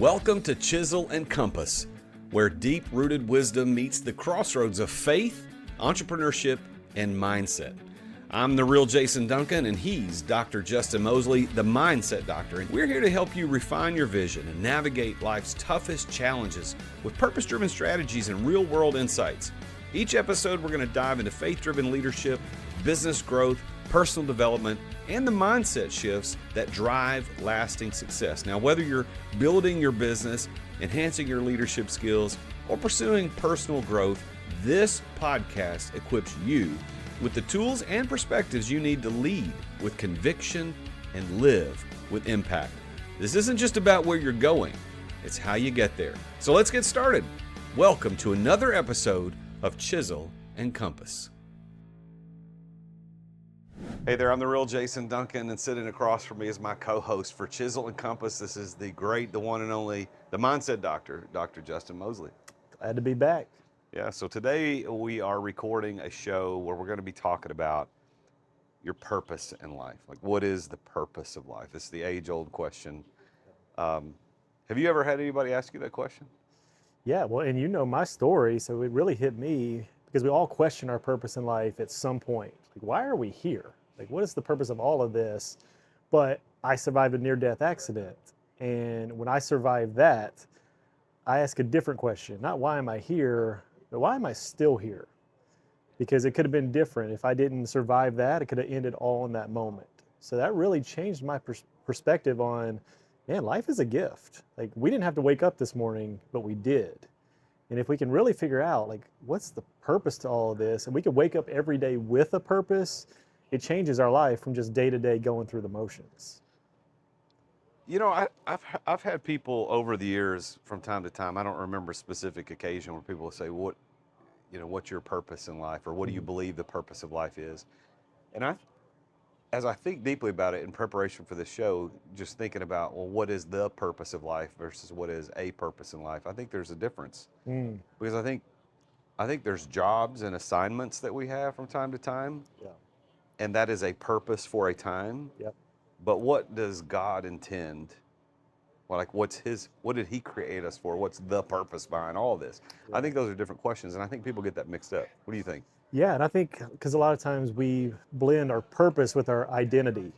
Welcome to Chisel and Compass, where deep-rooted wisdom meets the crossroads of faith, entrepreneurship, and mindset. I'm the real Jason Duncan, and he's Dr. Justin Moseley, the Mindset Doctor. And we're here to help you refine your vision and navigate life's toughest challenges with purpose-driven strategies and real-world insights. Each episode, we're going to dive into faith-driven leadership, business growth, personal development, and the mindset shifts that drive lasting success. Now, whether you're building your business, enhancing your leadership skills, or pursuing personal growth, this podcast equips you with the tools and perspectives you need to lead with conviction and live with impact. This isn't just about where you're going, it's how you get there. So let's get started. Welcome to another episode of Chisel and Compass. Hey there, I'm the real Jason Duncan, and sitting across from me is my co-host for Chisel and Compass. This is the great, the one and only, the Mindset Doctor, Dr. Justin Moseley. Glad to be back. Yeah, so today we are recording a show where we're going to be talking about your purpose in life. Like, what is the purpose of life? It's the age-old question. Have you ever had anybody ask you that question? Yeah, well, and you know my story, so it really hit me because we all question our purpose in life at some point. Like, why are we here? Like, what is the purpose of all of this? But I survived a near-death accident, and when I survived that, I ask a different question. Not why am I here, but why am I still here? Because it could have been different. If I didn't survive that, it could have ended all in that moment. So that really changed my perspective on, man, life is a gift. Like, we didn't have to wake up this morning, but we did. And if we can really figure out, like, what's the purpose to all of this, and we can wake up every day with a purpose, it changes our life from just day to day going through the motions. You know, I've had people over the years from time to time, I don't remember a specific occasion where people will say, what's your purpose in life, or what do you believe the purpose of life is? And as I think deeply about it in preparation for this show, just thinking about, well, what is the purpose of life versus what is a purpose in life? I think there's a difference. Because I think there's jobs and assignments that we have from time to time. Yeah. And that is a purpose for a time. Yep. But what does God intend? Well, like, what did he create us for? What's the purpose behind all this? Yeah. I think those are different questions, and I think people get that mixed up. What do you think? Yeah, and I think because a lot of times we blend our purpose with our identity.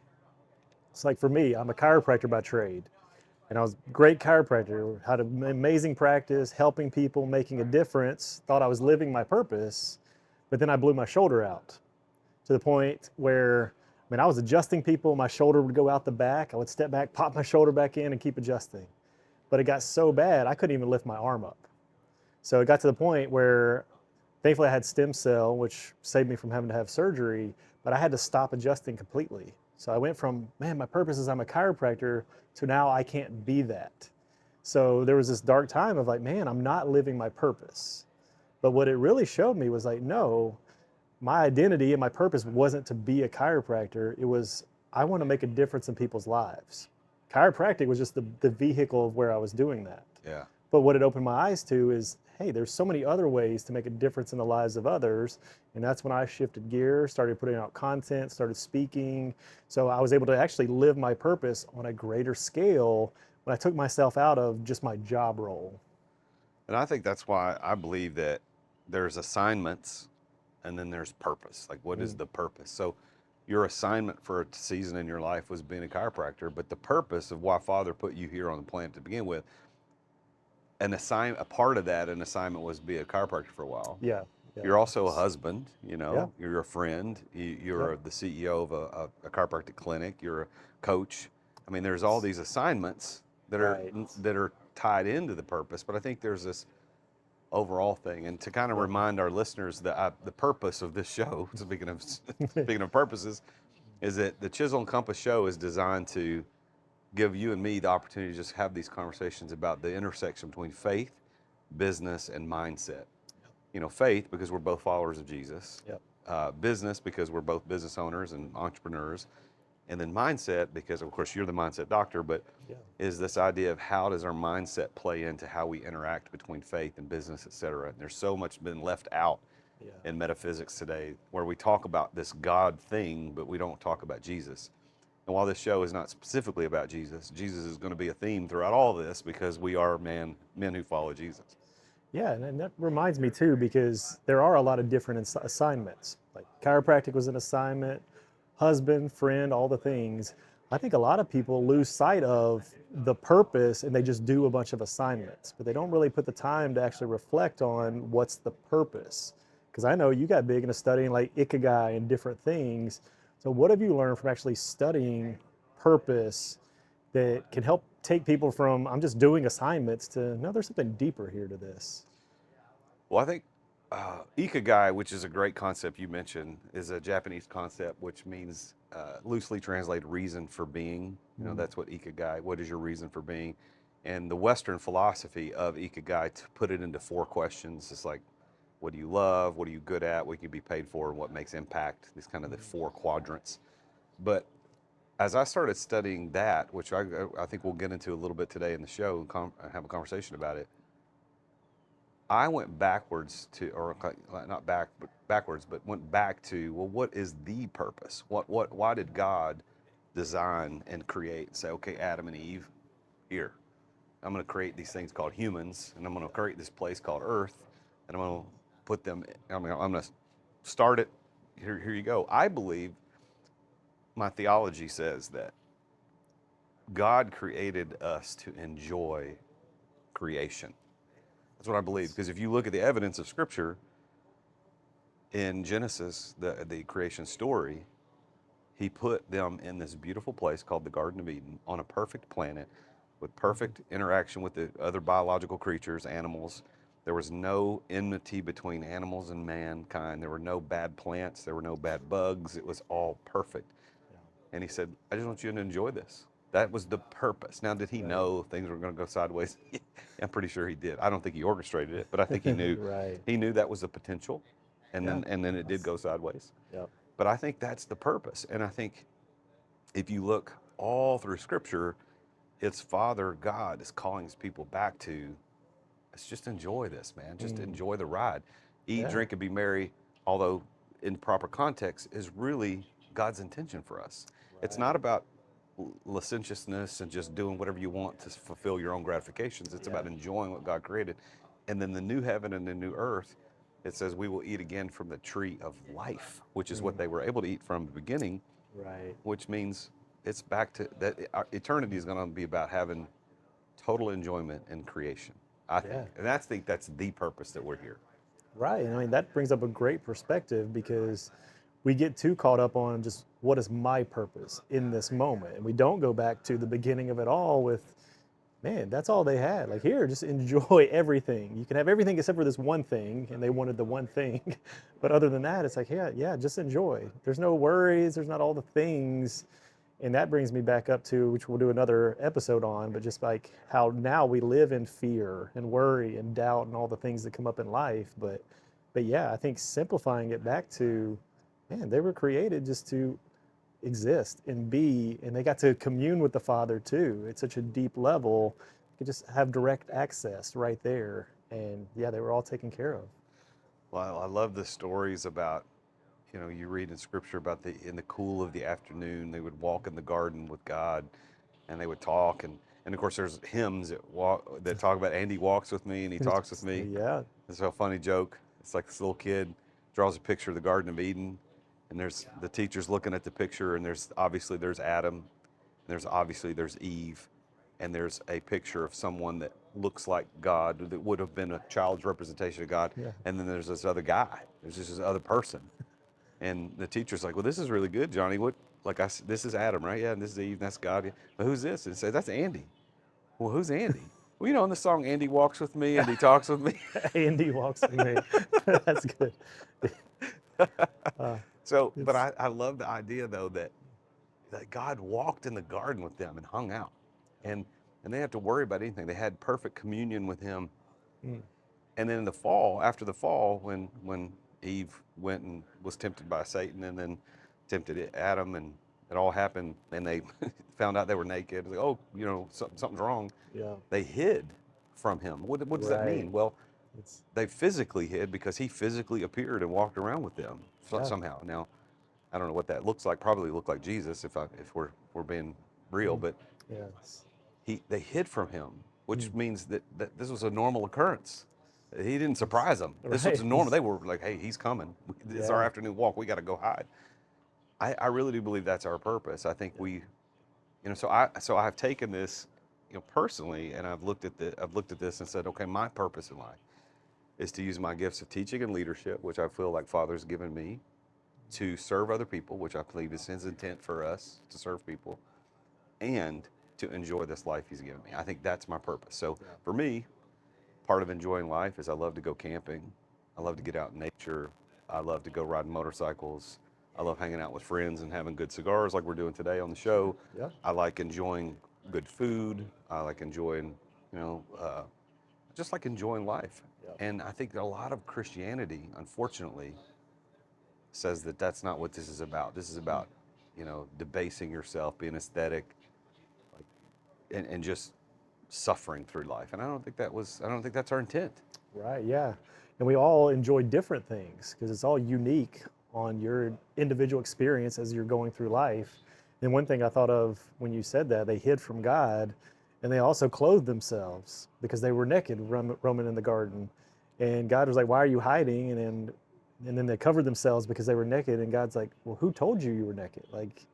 It's like, for me, I'm a chiropractor by trade, and I was a great chiropractor, had an amazing practice, helping people, making a difference, thought I was living my purpose, but then I blew my shoulder out to the point where, I was adjusting people, my shoulder would go out the back, I would step back, pop my shoulder back in, and keep adjusting. But it got so bad, I couldn't even lift my arm up. So it got to the point where, thankfully I had stem cell, which saved me from having to have surgery, but I had to stop adjusting completely. So I went from, man, my purpose is I'm a chiropractor, to now I can't be that. So there was this dark time of like, man, I'm not living my purpose. But what it really showed me was like, no, my identity and my purpose wasn't to be a chiropractor. It was, I want to make a difference in people's lives. Chiropractic was just the vehicle of where I was doing that. Yeah. But what it opened my eyes to is, hey, there's so many other ways to make a difference in the lives of others. And that's when I shifted gears, started putting out content, started speaking. So I was able to actually live my purpose on a greater scale when I took myself out of just my job role. And I think that's why I believe that there's assignments and then there's purpose. Like, what is the purpose? So your assignment for a season in your life was being a chiropractor, but the purpose of why Father put you here on the planet to begin with, a part of that, an assignment was to be a chiropractor for a while. Yeah. You're also a husband, Yeah. You're a friend, you're the CEO of a chiropractic clinic, you're a coach. I mean, there's all these assignments that are tied into the purpose, but I think there's this overall thing. And to kind of remind our listeners that the purpose of this show, speaking of purposes, is that the Chisel and Compass show is designed to give you and me the opportunity to just have these conversations about the intersection between faith, business, and mindset. Faith because we're both followers of Jesus. Yep. Business because we're both business owners and entrepreneurs. And then mindset because, of course, you're the mindset doctor, but is this idea of how does our mindset play into how we interact between faith and business, et cetera. And there's so much been left out in metaphysics today where we talk about this God thing, but we don't talk about Jesus. And while this show is not specifically about Jesus, Jesus is going to be a theme throughout all this because we are men who follow Jesus. Yeah, and that reminds me too, because there are a lot of different assignments. Like chiropractic was an assignment, husband, friend, all the things. I think a lot of people lose sight of the purpose and they just do a bunch of assignments, but they don't really put the time to actually reflect on what's the purpose. Because I know you got big into studying like Ikigai and different things. So, what have you learned from actually studying purpose that can help take people from I'm just doing assignments to no, there's something deeper here to this? Well, I think Ikigai, which is a great concept you mentioned, is a Japanese concept which means loosely translated reason for being. You know, that's what Ikigai, what is your reason for being? And the Western philosophy of Ikigai, to put it into 4 questions, is like, what do you love? What are you good at? What can you be paid for? And what makes impact? These kind of the 4 quadrants. But as I started studying that, which I think we'll get into a little bit today in the show and have a conversation about it, I went backwards to, or not back, but backwards, but went back to, well, what is the purpose? Why did God design and create and say, okay, Adam and Eve, here, I'm going to create these things called humans, and I'm going to create this place called Earth, and I'm going to put them, I'm going to start it, here you go. I believe, my theology says that God created us to enjoy creation. That's what I believe, because if you look at the evidence of Scripture in Genesis, the creation story, he put them in this beautiful place called the Garden of Eden on a perfect planet with perfect interaction with the other biological creatures, animals. There was no enmity between animals and mankind. There were no bad plants. There were no bad bugs. It was all perfect. And he said, I just want you to enjoy this. That was the purpose. Now, did he know things were going to go sideways? I'm pretty sure he did. I don't think he orchestrated it, but I think he knew. Right. He knew that was the potential, and Yeah. then it did go sideways. Yep. But I think that's the purpose. And I think if you look all through Scripture, it's Father God is calling his people back to, let's just enjoy this, man. Just enjoy the ride. Eat, Yeah. drink, and be merry, although in proper context, is really God's intention for us. It's not about licentiousness and just doing whatever you want to fulfill your own gratifications. It's about enjoying what God created. And then the new heaven and the new earth, it says we will eat again from the tree of life, which is what they were able to eat from the beginning, Right. which means it's back to that. Eternity is going to be about having total enjoyment in creation, I think. Yeah. And I think that's the purpose that we're here. Right. And I mean, that brings up a great perspective because we get too caught up on just what is my purpose in this moment. And we don't go back to the beginning of it all with, man, that's all they had. Like, here, just enjoy everything. You can have everything except for this one thing. And they wanted the one thing. But other than that, it's like, yeah, just enjoy. There's no worries. There's not all the things. And that brings me back up to, which we'll do another episode on, but just like how now we live in fear and worry and doubt and all the things that come up in life. But yeah, I think simplifying it back to, man, they were created just to exist and be, and they got to commune with the Father too. It's such a deep level. You could just have direct access right there. And yeah, they were all taken care of. Well, I love the stories about, you read in Scripture about in the cool of the afternoon, they would walk in the garden with God, and they would talk, and of course there's hymns that talk about Andy walks with me and he talks with me. Yeah. It's a funny joke. It's like this little kid draws a picture of the Garden of Eden, and there's the teacher's looking at the picture, and there's Adam, and there's Eve, and there's a picture of someone that looks like God, that would have been a child's representation of God, and then there's this other guy. There's just this other person. And the teacher's like, well, this is really good, Johnny. This is Adam, right? Yeah, and this is Eve, and that's God. Yeah. But who's this? And say, that's Andy. Well, who's Andy? Well, in the song, Andy walks with me and he talks with me. Andy walks with me. That's good. So, but I love the idea, though, that God walked in the garden with them and hung out. And they didn't have to worry about anything. They had perfect communion with him. And then in the fall, after the fall, when Eve went and was tempted by Satan and then tempted Adam, and it all happened, and they found out they were naked. Like, oh, something's wrong. Yeah. They hid from him. What does that mean? Well, they physically hid because he physically appeared and walked around with them somehow. Now, I don't know what that looks like. Probably look like Jesus if we're being real, but Yes. they hid from him, which Mm. means that this was a normal occurrence. He didn't surprise them. This was Right. normal. They were like, hey, he's coming. It's our Yeah. afternoon walk. We got to go hide. I really do believe that's our purpose. I think Yeah. so I've taken this, personally, and I've looked at this and said, okay, my purpose in life is to use my gifts of teaching and leadership, which I feel like Father's given me, to serve other people, which I believe is His intent for us to serve people, and to enjoy this life He's given me. I think that's my purpose. So Yeah. for me, part of enjoying life is I love to go camping. I love to get out in nature. I love to go riding motorcycles. I love hanging out with friends and having good cigars like we're doing today on the show. Yeah. I like enjoying good food. I like enjoying, you know, uh, just like enjoying life. Yeah. And I think a lot of Christianity, unfortunately, says that that's not what this is about. This is about, debasing yourself, being aesthetic, like, and just suffering through life. And I don't think that's our intent. Right, yeah. And we all enjoy different things because it's all unique on your individual experience as you're going through life. And one thing I thought of when you said that, they hid from God and they also clothed themselves because they were naked roaming in the garden. And God was like, why are you hiding? And then they covered themselves because they were naked. And God's like, well, who told you you were naked? Like,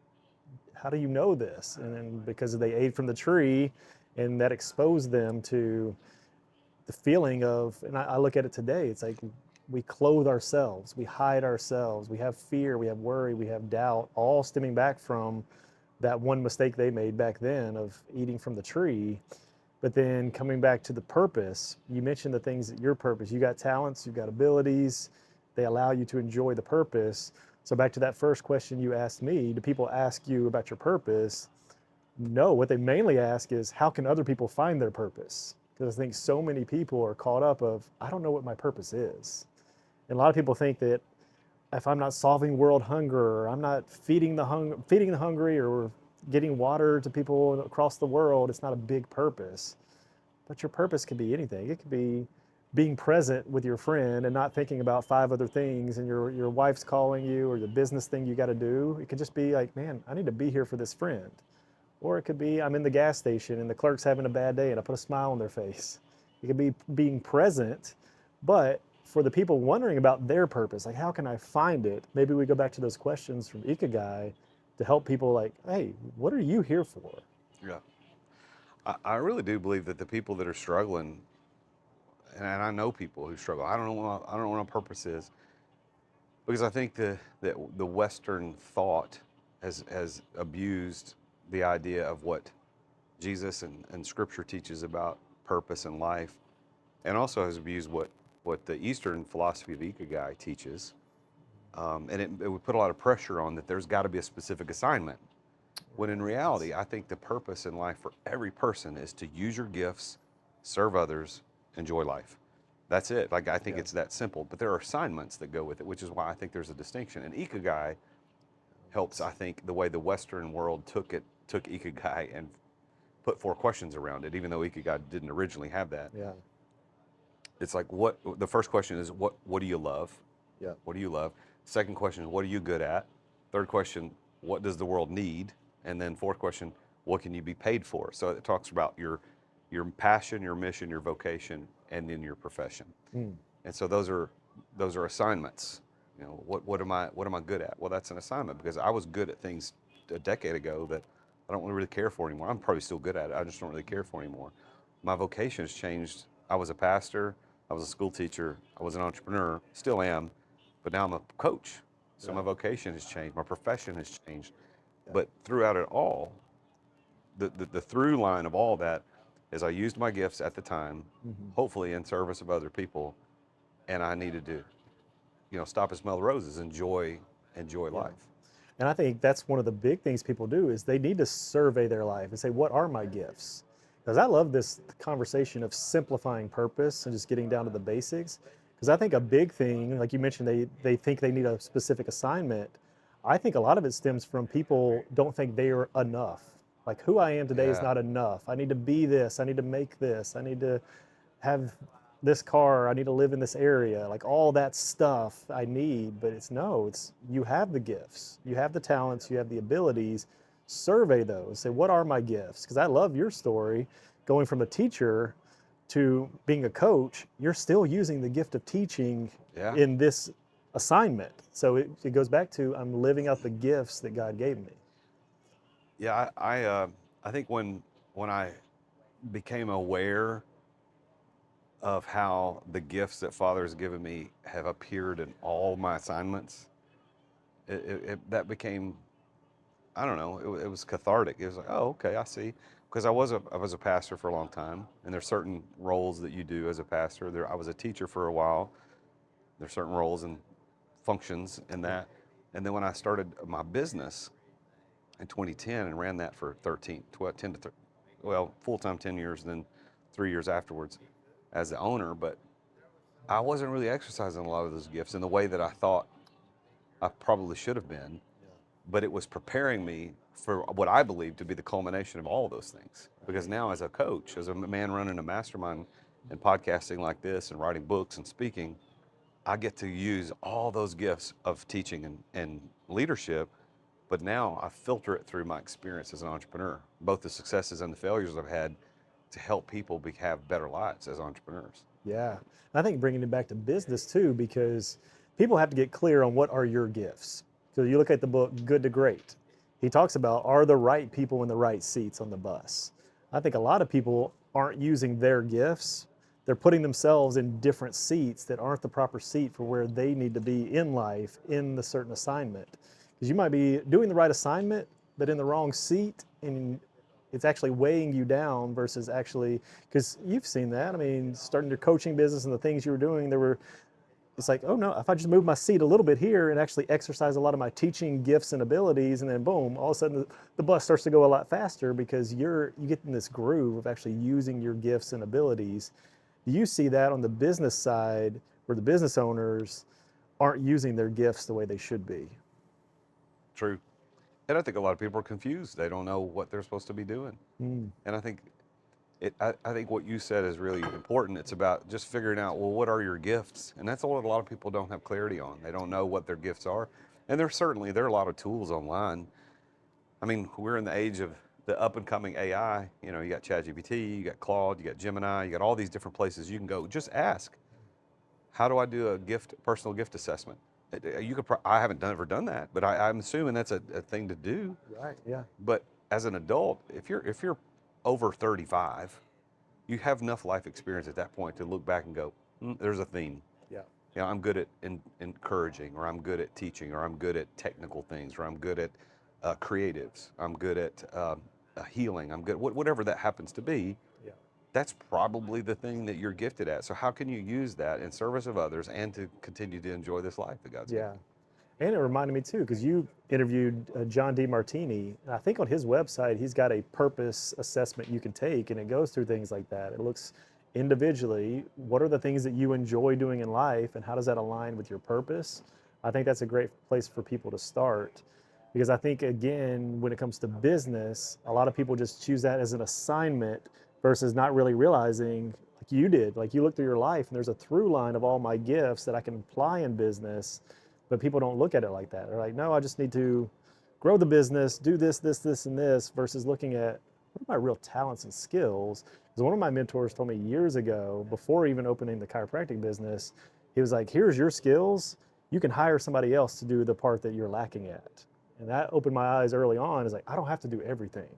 how do you know this? And then because they ate from the tree and that exposed them to the feeling of, and I look at it today, it's like we clothe ourselves, we hide ourselves, we have fear, we have worry, we have doubt, all stemming back from that one mistake they made back then of eating from the tree. But then coming back to the purpose, you mentioned the things that your purpose, you got talents, you've got abilities, they allow you to enjoy the purpose. So back to that first question you asked me, do people ask you about your purpose? No, what they mainly ask is how can other people find their purpose? Because I think so many people are caught up of, I don't know what my purpose is. And a lot of people think that if I'm not solving world hunger, or I'm not feeding the hungry, or getting water to people across the world, it's not a big purpose. But your purpose could be anything. It could be being present with your friend and not thinking about five other things, and your wife's calling you, or the business thing you got to do. It could just be like, man, I need to be here for this friend. Or it could be I'm in the gas station and the clerk's having a bad day and I put a smile on their face. It could be being present, but for the people wondering about their purpose, like how can I find it? Maybe we go back to those questions from Ikigai to help people like, hey, what are you here for? Yeah. I really do believe that the people that are struggling, and I know people who struggle. I don't know what my purpose is, because I think that the Western thought has abused the idea of what Jesus and Scripture teaches about purpose and life, and also has abused what the Eastern philosophy of Ikigai teaches. And it would put a lot of pressure on that there's got to be a specific assignment. When in reality, I think the purpose in life for every person is to use your gifts, serve others, enjoy life. That's it. Like, I think Yeah. it's that simple. But there are assignments that go with it, which is why I think there's a distinction. And Ikigai helps, I think, the way the Western world took Ikigai and put four questions around it, even though Ikigai didn't originally have that. Yeah. It's like, the first question is, what do you love? Yeah. What do you love? Second question is, what are you good at? Third question, what does the world need? And then fourth question, what can you be paid for? So it talks about your passion, your mission, your vocation, and then your profession. Mm. And so those are assignments. What am I good at? Well, that's an assignment, because I was good at things a decade ago that I don't really care for anymore. I'm probably still good at it. I just don't really care for anymore. My vocation has changed. I was a pastor. I was a school teacher. I was an entrepreneur. Still am, but now I'm a coach. So my Right. vocation has changed. My profession has changed. Yeah. But throughout it all, the through line of all that is I used my gifts at the time, Mm-hmm. hopefully in service of other people, and I needed to, stop and smell the roses, enjoy Yeah. life. And I think that's one of the big things people do is they need to survey their life and say, what are my gifts? Because I love this conversation of simplifying purpose and just getting down to the basics. Because I think a big thing, like you mentioned, they think they need a specific assignment. I think a lot of it stems from people don't think they are enough. Like who I am today is Yeah. not enough. I need to be this. I need to make this. I need to have this car, I need to live in this area, like all that stuff I need. But it's you have the gifts, you have the talents, you have the abilities. Survey those. Say, what are my gifts? Because I love your story, going from a teacher to being a coach. You're still using the gift of teaching Yeah. in this assignment. So it goes back to, I'm living out the gifts that God gave me. Yeah, I think when I became aware of how the gifts that Father has given me have appeared in all my assignments, that became, I don't know, it was cathartic. It was like, oh, okay, I see. Because I was a pastor for a long time, and there's certain roles that you do as a pastor. I was a teacher for a while. There's certain roles and functions in that. And then when I started my business in 2010 and ran that for 10 to full-time 10 years, and then 3 years afterwards as the owner, but I wasn't really exercising a lot of those gifts in the way that I thought I probably should have been, but it was preparing me for what I believe to be the culmination of all those things. Because now, as a coach, as a man running a mastermind and podcasting like this and writing books and speaking, I get to use all those gifts of teaching and leadership, but now I filter it through my experience as an entrepreneur, both the successes and the failures I've had, to help people have better lives as entrepreneurs. Yeah. I think bringing it back to business too, because people have to get clear on what are your gifts. So you look at the book Good to Great. He talks about, are the right people in the right seats on the bus? I think a lot of people aren't using their gifts. They're putting themselves in different seats that aren't the proper seat for where they need to be in life in the certain assignment. Because you might be doing the right assignment, but in the wrong seat, and it's actually weighing you down versus actually, because you've seen that. I mean, starting your coaching business and the things you were doing, it's like, oh no, if I just move my seat a little bit here and actually exercise a lot of my teaching gifts and abilities, and then boom, all of a sudden the bus starts to go a lot faster because you get in this groove of actually using your gifts and abilities. Do you see that on the business side where the business owners aren't using their gifts the way they should be? True. And I think a lot of people are confused. They don't know what they're supposed to be doing. Mm, And I think I think what you said is really important. It's about just figuring out, well, what are your gifts? And that's what a lot of people don't have clarity on. They don't know what their gifts are. And there are a lot of tools online. I mean, we're in the age of the up and coming AI. You know, you got ChatGPT, you got Claude, you got Gemini, you got all these different places you can go. Just ask, how do I do a personal gift assessment? I haven't ever done that, but I'm assuming that's a thing to do. right. Yeah. But as an adult, if you're over 35, you have enough life experience at that point to look back and go, there's a theme. Yeah. You know, I'm good at encouraging, or I'm good at teaching, or I'm good at technical things, or I'm good at creatives. I'm good at healing. I'm good, whatever that happens to be. Yeah. That's probably the thing that you're gifted at. So how can you use that in service of others and to continue to enjoy this life that God's given? Yeah. And it reminded me too, because you interviewed John D. Martini. And I think on his website, he's got a purpose assessment you can take, and it goes through things like that. It looks individually, what are the things that you enjoy doing in life, and how does that align with your purpose? I think that's a great place for people to start. Because I think, again, when it comes to business, a lot of people just choose that as an assignment versus not really realizing, like you did, like you look through your life and there's a through line of all my gifts that I can apply in business, but people don't look at it like that. They're like, no, I just need to grow the business, do this, this, this, and this, versus looking at what are my real talents and skills. Because one of my mentors told me years ago, before even opening the chiropractic business, he was like, here's your skills. You can hire somebody else to do the part that you're lacking at. And that opened my eyes early on. Is like, I don't have to do everything.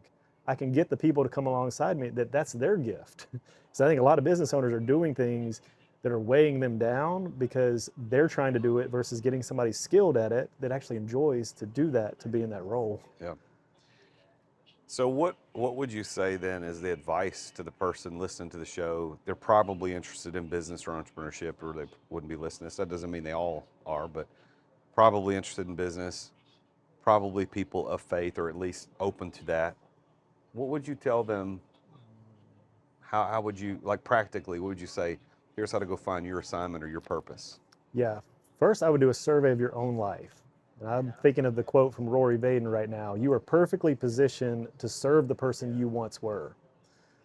I can get the people to come alongside me that's their gift. So I think a lot of business owners are doing things that are weighing them down because they're trying to do it versus getting somebody skilled at it that actually enjoys to do that, to be in that role. Yeah. So what would you say then is the advice to the person listening to the show? They're probably interested in business or entrepreneurship, or they wouldn't be listening. So that doesn't mean they all are, but probably interested in business, probably people of faith, or at least open to that. What would you tell them? How would you, like practically, what would you say? Here's how to go find your assignment or your purpose. Yeah. First, I would do a survey of your own life. And I'm thinking of the quote from Rory Vaden right now. You are perfectly positioned to serve the person you once were.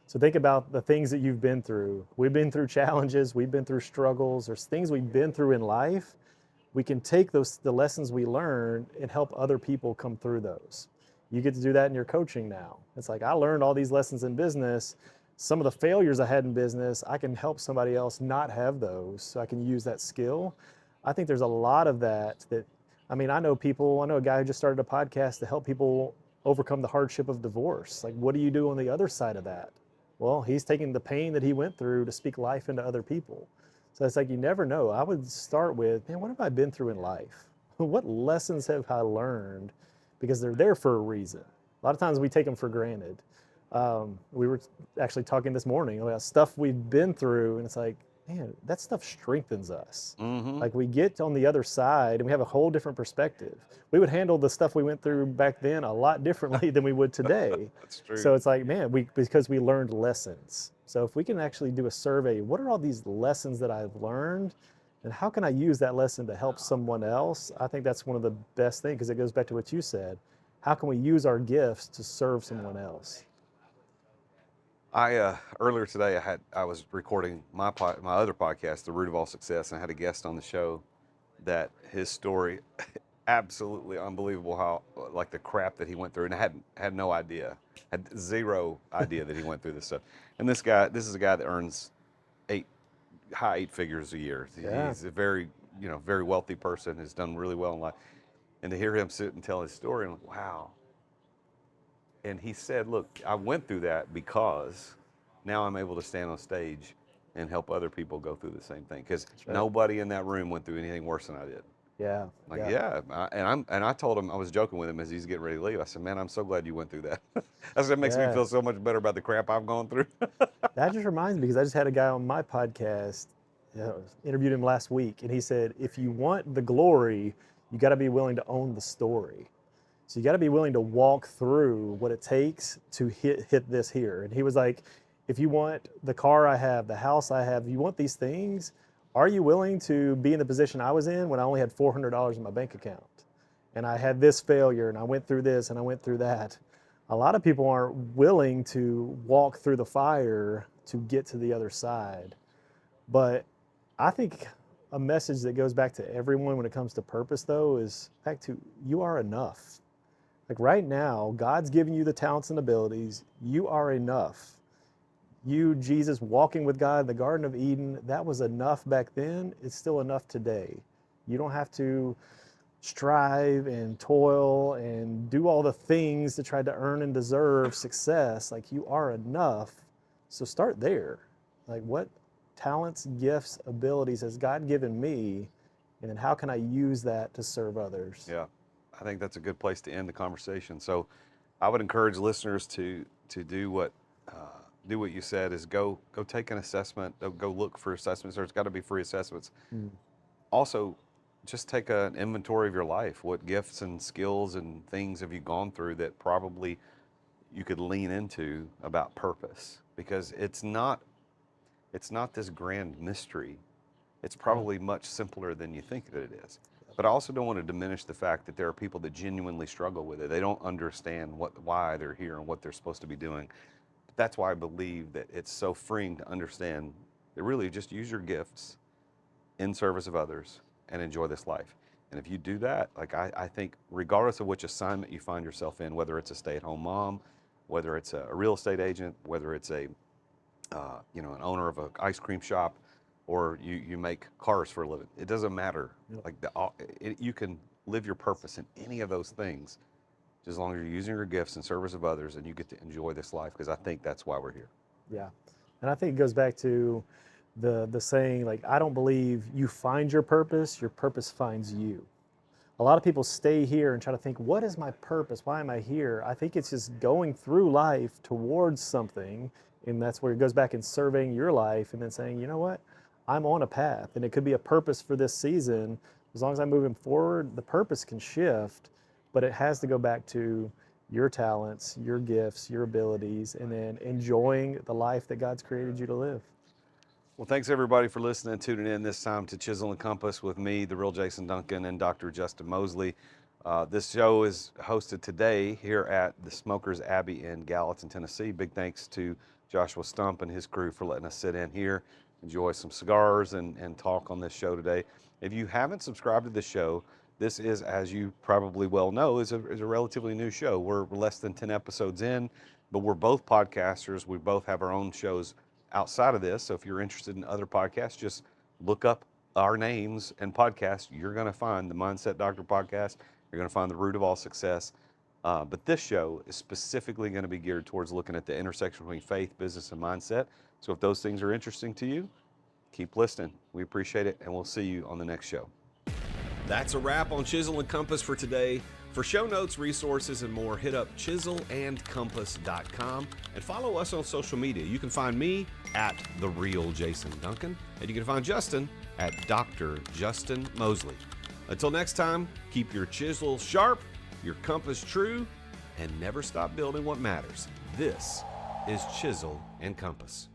So think about the things that you've been through. We've been through challenges, we've been through struggles, there's things we've been through in life. We can take the lessons we learn and help other people come through those. You get to do that in your coaching now. It's like, I learned all these lessons in business. Some of the failures I had in business, I can help somebody else not have those, so I can use that skill. I think there's a lot of that. I know a guy who just started a podcast to help people overcome the hardship of divorce. Like, what do you do on the other side of that? Well, he's taking the pain that he went through to speak life into other people. So it's like, you never know. I would start with, man, what have I been through in life? What lessons have I learned? Because they're there for a reason. A lot of times we take them for granted. We were actually talking this morning about stuff we've been through, and it's like, man, that stuff strengthens us. Mm-hmm. Like, we get on the other side and we have a whole different perspective. We would handle the stuff we went through back then a lot differently than we would today. That's true. So it's like, man, because we learned lessons. So if we can actually do a survey, what are all these lessons that I've learned, and how can I use that lesson to help someone else? I think that's one of the best things, because it goes back to what you said. How can we use our gifts to serve someone else? Earlier today, I was recording my other podcast, The Root of All Success, and I had a guest on the show that his story, absolutely unbelievable, how, like, the crap that he went through, and I had no idea, had zero idea that he went through this stuff. And this is a guy that earns high eight figures a year. Yeah. He's a very wealthy person, has done really well in life, and to hear him sit and tell his story, I'm like, wow. And he said, look, I went through that because now I'm able to stand on stage and help other people go through the same thing. Because nobody in that room went through anything worse than I did. Yeah. Like, and I told him, I was joking with him as he's getting ready to leave. I said, man, I'm so glad you went through that. I said, it makes me feel so much better about the crap I've gone through. That just reminds me, because I just had a guy on my podcast, interviewed him last week, and he said, if you want the glory, you got to be willing to own the story. So you got to be willing to walk through what it takes to hit this here. And he was like, if you want the car I have, the house I have, you want these things, are you willing to be in the position I was in when I only had $400 in my bank account? And I had this failure, and I went through this, and I went through that. A lot of people aren't willing to walk through the fire to get to the other side. But I think a message that goes back to everyone when it comes to purpose, though, is back to, you are enough. Like, right now, God's given you the talents and abilities. You are enough. You, Jesus, walking with God in the Garden of Eden, that was enough back then. It's still enough today. You don't have to strive and toil and do all the things to try to earn and deserve success. Like, you are enough. So start there. Like, what talents, gifts, abilities has God given me? And then how can I use that to serve others? Yeah. I think that's a good place to end the conversation. So I would encourage listeners to do what you said, is go take an assessment, go look for assessments. There's got to be free assessments. Also, just take an inventory of your life. What gifts and skills and things have you gone through that probably you could lean into about purpose? Because it's not this grand mystery. It's probably much simpler than you think that it is. But I also don't want to diminish the fact that there are people that genuinely struggle with it. They don't understand why they're here and what they're supposed to be doing. But that's why I believe that it's so freeing to understand that really just use your gifts in service of others and enjoy this life. And if you do that, like, I think regardless of which assignment you find yourself in, whether it's a stay-at-home mom, whether it's a real estate agent, whether it's an owner of an ice cream shop, or you make cars for a living, it doesn't matter. Like, you can live your purpose in any of those things, as long as you're using your gifts in service of others, and you get to enjoy this life, because I think that's why we're here. Yeah. And I think it goes back to the saying, like, I don't believe you find your purpose finds you. A lot of people stay here and try to think, what is my purpose? Why am I here? I think it's just going through life towards something, and that's where it goes back in surveying your life and then saying, you know what? I'm on a path, and it could be a purpose for this season. As long as I'm moving forward, the purpose can shift, but it has to go back to your talents, your gifts, your abilities, and then enjoying the life that God's created you to live. Well, thanks everybody for listening and tuning in this time to Chisel and Compass with me, the real Jason Duncan, and Dr. Justin Moseley. This show is hosted today here at the Smokers Abbey in Gallatin, Tennessee. Big thanks to Joshua Stump and his crew for letting us sit in here, enjoy some cigars, and talk on this show today. If you haven't subscribed to the show, this is, as you probably well know, is a relatively new show. We're less than 10 episodes in, but we're both podcasters. We both have our own shows outside of this. So if you're interested in other podcasts, just look up our names and podcasts. You're going to find the Mindset Doctor podcast. You're going to find the Root of All Success. But this show is specifically going to be geared towards looking at the intersection between faith, business, and mindset. So if those things are interesting to you, keep listening. We appreciate it, and we'll see you on the next show. That's a wrap on Chisel and Compass for today. For show notes, resources, and more, hit up chiselandcompass.com and follow us on social media. You can find me at The Real Jason Duncan, and you can find Justin at Dr. Justin Moseley. Until next time, keep your chisel sharp, your compass true, and never stop building what matters. This is Chisel and Compass.